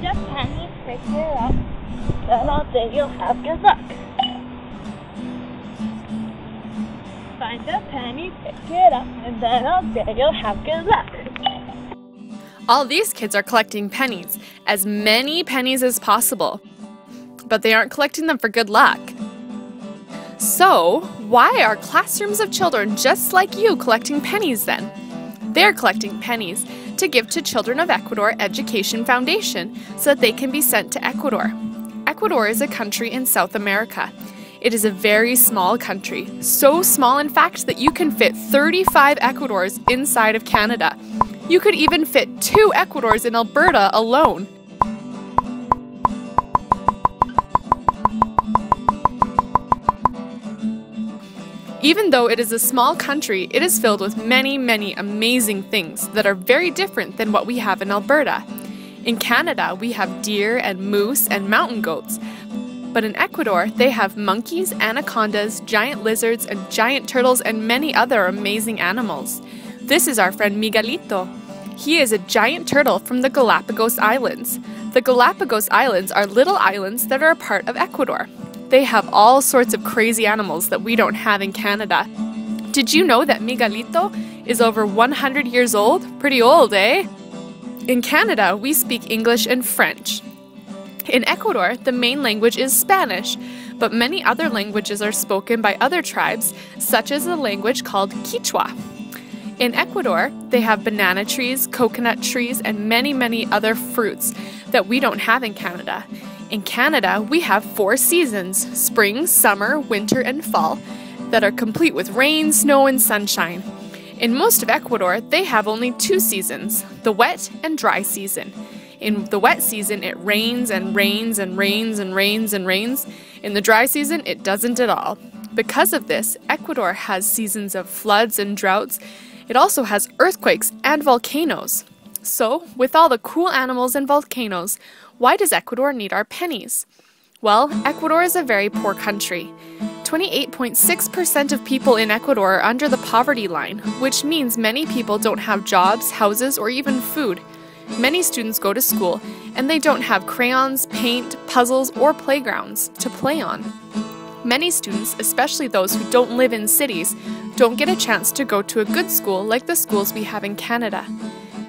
a penny, pick it up, then I'll bet you'll have good luck. Find a penny, pick it up, and then I'll bet you'll have good luck. All these kids are collecting pennies, as many pennies as possible. But they aren't collecting them for good luck. So, why are classrooms of children just like you collecting pennies then? They're collecting pennies to give to Children of Ecuador Education Foundation so that they can be sent to Ecuador. Ecuador is a country in South America. It is a very small country, so small in fact that you can fit 35 Ecuadors inside of Canada. You could even fit 2 Ecuadors in Alberta alone. Even though it is a small country, it is filled with many, many amazing things that are very different than what we have in Alberta. In Canada, we have deer and moose and mountain goats. But in Ecuador, they have monkeys, anacondas, giant lizards, and giant turtles, and many other amazing animals. This is our friend Miguelito. He is a giant turtle from the Galapagos Islands. The Galapagos Islands are little islands that are a part of Ecuador. They have all sorts of crazy animals that we don't have in Canada. Did you know that Miguelito is over 100 years old? Pretty old, eh? In Canada, we speak English and French. In Ecuador, the main language is Spanish, but many other languages are spoken by other tribes, such as a language called Quechua. In Ecuador, they have banana trees, coconut trees, and many, many other fruits that we don't have in Canada. In Canada, we have 4 seasons, spring, summer, winter, and fall, that are complete with rain, snow, and sunshine. In most of Ecuador, they have only 2 seasons, the wet and dry season. In the wet season, it rains and rains and rains and rains and rains. In the dry season, it doesn't at all. Because of this, Ecuador has seasons of floods and droughts. It also has earthquakes and volcanoes. So, with all the cool animals and volcanoes, why does Ecuador need our pennies? Well, Ecuador is a very poor country. 28.6% of people in Ecuador are under the poverty line, which means many people don't have jobs, houses, or even food. Many students go to school, and they don't have crayons, paint, puzzles, or playgrounds to play on. Many students, especially those who don't live in cities, don't get a chance to go to a good school like the schools we have in Canada.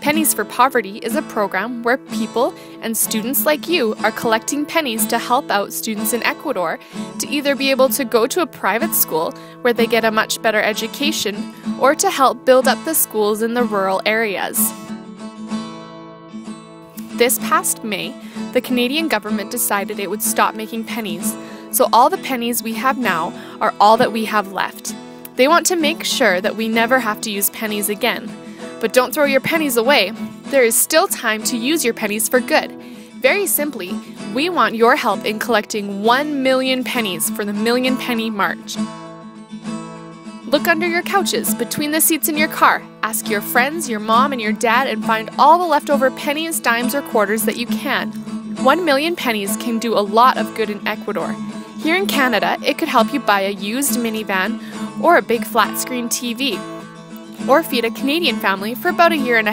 Pennies for Poverty is a program where people and students like you are collecting pennies to help out students in Ecuador to either be able to go to a private school where they get a much better education or to help build up the schools in the rural areas. This past May, the Canadian government decided it would stop making pennies, so all the pennies we have now are all that we have left. They want to make sure that we never have to use pennies again. But don't throw your pennies away. There is still time to use your pennies for good. Very simply, we want your help in collecting 1 million pennies for the Million Penny March. Look under your couches, between the seats in your car. Ask your friends, your mom, and your dad and find all the leftover pennies, dimes, or quarters that you can. 1 million pennies can do a lot of good in Ecuador. Here in Canada, it could help you buy a used minivan or a big flat-screen TV, or feed a Canadian family for about 1.5 years.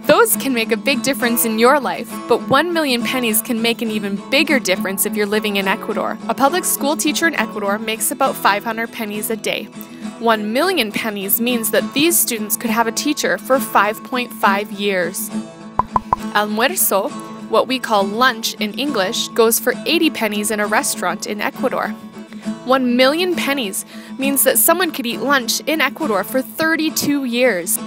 Those can make a big difference in your life, but 1 million pennies can make an even bigger difference if you're living in Ecuador. A public school teacher in Ecuador makes about 500 pennies a day. 1 million pennies means that these students could have a teacher for 5.5 years. Almuerzo, what we call lunch in English, goes for 80 pennies in a restaurant in Ecuador. 1 million pennies means that someone could eat lunch in Ecuador for 32 years.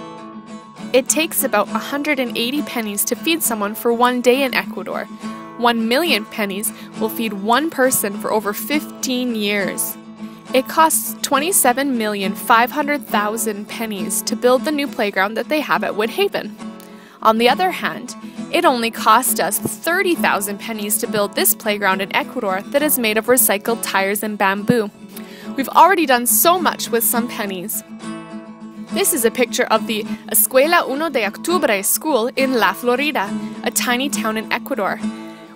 It takes about 180 pennies to feed someone for 1 day in Ecuador. 1 million pennies will feed one person for over 15 years. It costs 27,500,000 pennies to build the new playground that they have at Woodhaven. On the other hand, it only cost us 30,000 pennies to build this playground in Ecuador that is made of recycled tires and bamboo. We've already done so much with some pennies. This is a picture of the Escuela 1 de Octubre school in La Florida, a tiny town in Ecuador.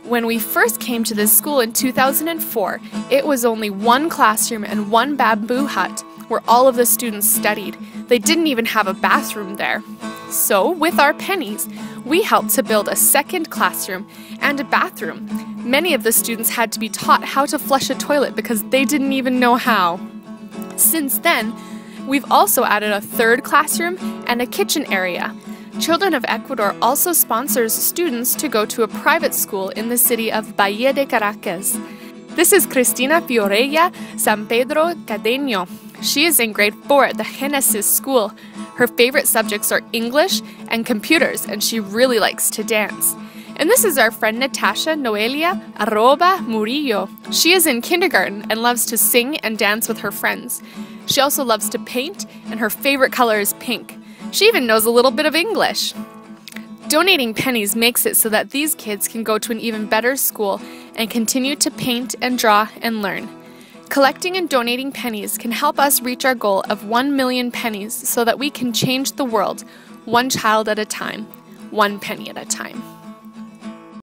When we first came to this school in 2004, it was only 1 classroom and 1 bamboo hut where all of the students studied. They didn't even have a bathroom there. So, with our pennies, we helped to build a second classroom and a bathroom. Many of the students had to be taught how to flush a toilet because they didn't even know how. Since then, we've also added a third classroom and a kitchen area. Children of Ecuador also sponsors students to go to a private school in the city of Valle de Caracas. This is Cristina Fiorella San Pedro Cadeño. She is in grade 4 at the Genesis school. Her favorite subjects are English and computers, and she really likes to dance. And this is our friend Natasha Noelia Murillo. She is in kindergarten and loves to sing and dance with her friends. She also loves to paint, and her favorite color is pink. She even knows a little bit of English. Donating pennies makes it so that these kids can go to an even better school and continue to paint and draw and learn. Collecting and donating pennies can help us reach our goal of 1 million pennies so that we can change the world, one child at a time, 1 penny at a time.